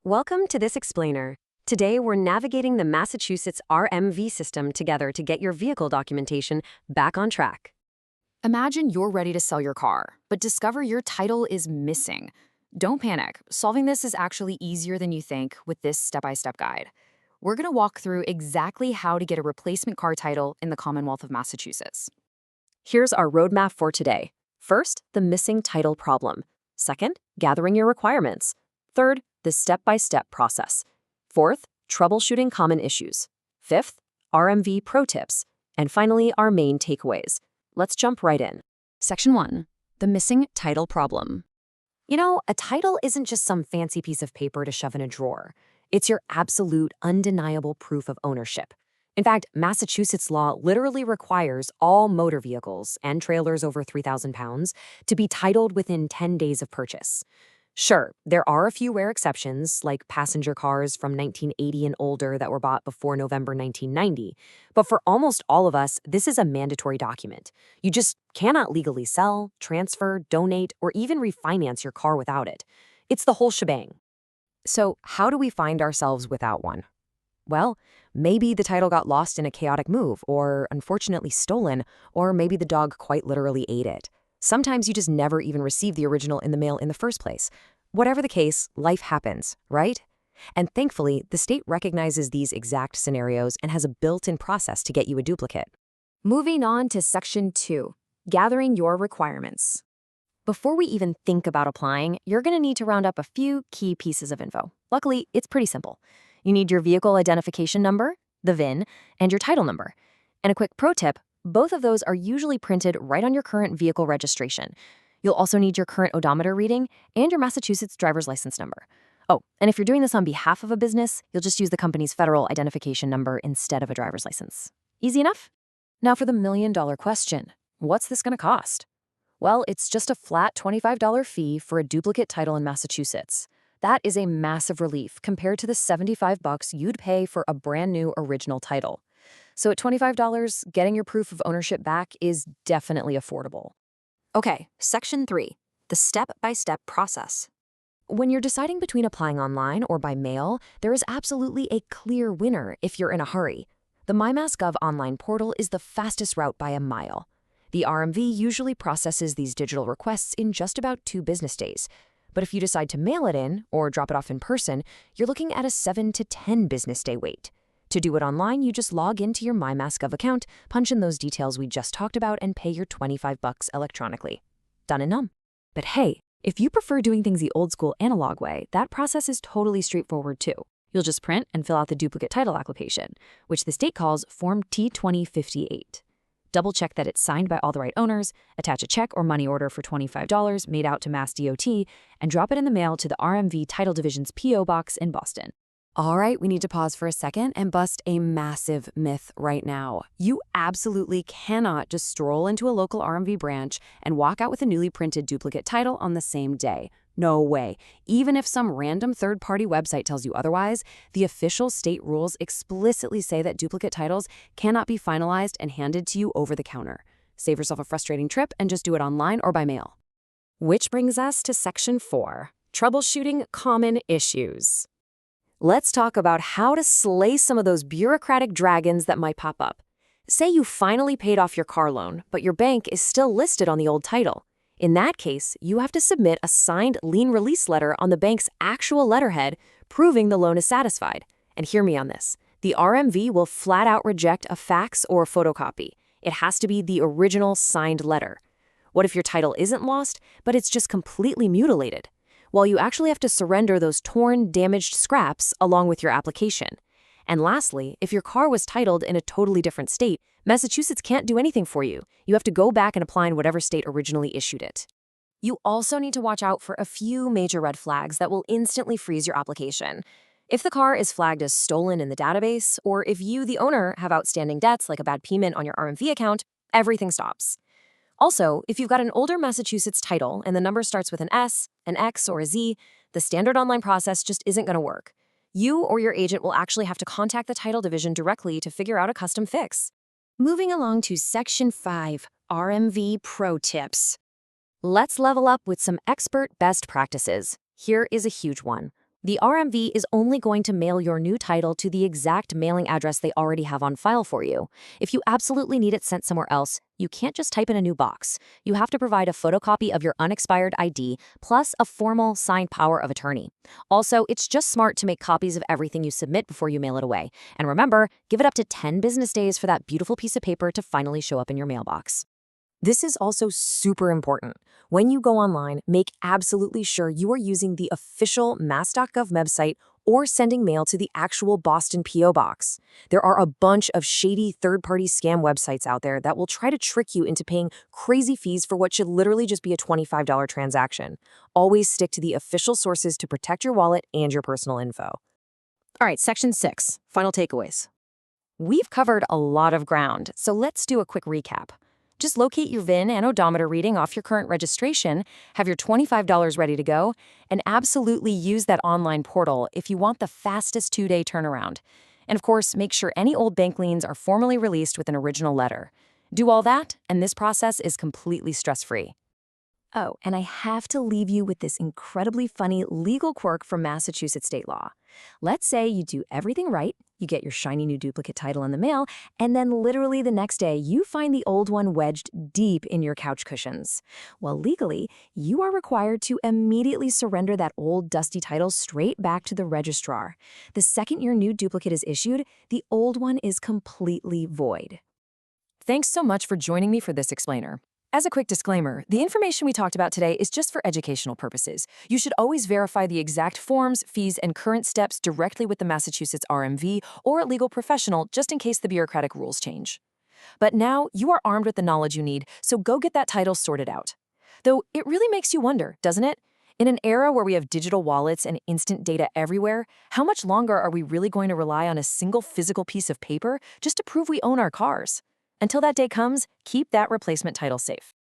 Welcome to this explainer. Today, we're navigating the Massachusetts RMV system together to get your vehicle documentation back on track. Imagine you're ready to sell your car, but discover your title is missing. Don't panic. Solving this is actually easier than you think with this step-by-step guide. We're going to walk through exactly how to get a replacement car title in the Commonwealth of Massachusetts. Here's our roadmap for today. First, the missing title problem. Second, gathering your requirements. Third, the step-by-step process. Fourth, troubleshooting common issues. Fifth, RMV pro tips. And finally, our main takeaways. Let's jump right in. Section 1. The missing title problem. You know, a title isn't just some fancy piece of paper to shove in a drawer. It's your absolute, undeniable proof of ownership. In fact, Massachusetts law literally requires all motor vehicles and trailers over 3,000 pounds to be titled within 10 days of purchase. Sure, there are a few rare exceptions, like passenger cars from 1980 and older that were bought before November 1990. But for almost all of us, this is a mandatory document. You just cannot legally sell, transfer, donate, or even refinance your car without it. It's the whole shebang. So, how do we find ourselves without one? Well, maybe the title got lost in a chaotic move, or unfortunately stolen, or maybe the dog quite literally ate it. Sometimes you just never even receive the original in the mail in the first place. Whatever the case, life happens, right? And thankfully, the state recognizes these exact scenarios and has a built-in process to get you a duplicate. Moving on to Section 2, gathering your requirements. Before we even think about applying, you're going to need to round up a few key pieces of info. Luckily, it's pretty simple. You need your vehicle identification number, the VIN, and your title number. And a quick pro tip, both of those are usually printed right on your current vehicle registration. You'll also need your current odometer reading and your Massachusetts driver's license number. Oh, and if you're doing this on behalf of a business, you'll just use the company's federal identification number instead of a driver's license. Easy enough? Now for the million-dollar question. What's this going to cost? Well, it's just a flat $25 fee for a duplicate title in Massachusetts. That is a massive relief compared to the $75 you'd pay for a brand new original title. So at $25, getting your proof of ownership back is definitely affordable. Okay, Section 3, the step-by-step process. When you're deciding between applying online or by mail, there is absolutely a clear winner if you're in a hurry. The MyMassGov online portal is the fastest route by a mile. The RMV usually processes these digital requests in just about 2 business days. But if you decide to mail it in or drop it off in person, you're looking at a 7 to 10 business day wait. To do it online, you just log into your MyMassGov account, punch in those details we just talked about, and pay your $25 electronically. Done and done. But hey, if you prefer doing things the old-school analog way, that process is totally straightforward too. You'll just print and fill out the duplicate title application, which the state calls Form T-2058. Double-check that it's signed by all the right owners, attach a check or money order for $25 made out to Mass DOT, and drop it in the mail to the RMV Title Division's P.O. Box in Boston. All right, we need to pause for a second and bust a massive myth right now. You absolutely cannot just stroll into a local RMV branch and walk out with a newly printed duplicate title on the same day. No way. Even if some random third-party website tells you otherwise, the official state rules explicitly say that duplicate titles cannot be finalized and handed to you over the counter. Save yourself a frustrating trip and just do it online or by mail. Which brings us to Section 4, troubleshooting common issues. Let's talk about how to slay some of those bureaucratic dragons that might pop up. Say you finally paid off your car loan, but your bank is still listed on the old title. In that case, you have to submit a signed lien release letter on the bank's actual letterhead proving the loan is satisfied. And hear me on this. The RMV will flat out reject a fax or a photocopy. It has to be the original signed letter. What if your title isn't lost, but it's just completely mutilated? Well, you actually have to surrender those torn, damaged scraps along with your application. And lastly, if your car was titled in a totally different state, Massachusetts can't do anything for you. You have to go back and apply in whatever state originally issued it. You also need to watch out for a few major red flags that will instantly freeze your application. If the car is flagged as stolen in the database, or if you, the owner, have outstanding debts like a bad payment on your RMV account, everything stops. Also, if you've got an older Massachusetts title and the number starts with an S, an X, or a Z, the standard online process just isn't going to work. You or your agent will actually have to contact the title division directly to figure out a custom fix. Moving along to Section 5, RMV Pro Tips. Let's level up with some expert best practices. Here is a huge one. The RMV is only going to mail your new title to the exact mailing address they already have on file for you. If you absolutely need it sent somewhere else, you can't just type in a new box. You have to provide a photocopy of your unexpired ID plus a formal signed power of attorney. Also, it's just smart to make copies of everything you submit before you mail it away. And remember, give it up to 10 business days for that beautiful piece of paper to finally show up in your mailbox. This is also super important. When you go online, make absolutely sure you are using the official mass.gov website or sending mail to the actual Boston P.O. box. There are a bunch of shady third-party scam websites out there that will try to trick you into paying crazy fees for what should literally just be a $25 transaction. Always stick to the official sources to protect your wallet and your personal info. All right, Section 6, final takeaways. We've covered a lot of ground, so let's do a quick recap. Just locate your VIN and odometer reading off your current registration, have your $25 ready to go, and absolutely use that online portal if you want the fastest 2-day turnaround. And of course, make sure any old bank liens are formally released with an original letter. Do all that, and this process is completely stress-free. Oh, and I have to leave you with this incredibly funny legal quirk from Massachusetts state law. Let's say you do everything right, you get your shiny new duplicate title in the mail, and then literally the next day you find the old one wedged deep in your couch cushions. Well, legally, you are required to immediately surrender that old dusty title straight back to the registrar. The second your new duplicate is issued, the old one is completely void. Thanks so much for joining me for this explainer. As a quick disclaimer, the information we talked about today is just for educational purposes. You should always verify the exact forms, fees, and current steps directly with the Massachusetts RMV or a legal professional just in case the bureaucratic rules change. But now you are armed with the knowledge you need, so go get that title sorted out. Though it really makes you wonder, doesn't it? In an era where we have digital wallets and instant data everywhere, how much longer are we really going to rely on a single physical piece of paper just to prove we own our cars? Until that day comes, keep that replacement title safe.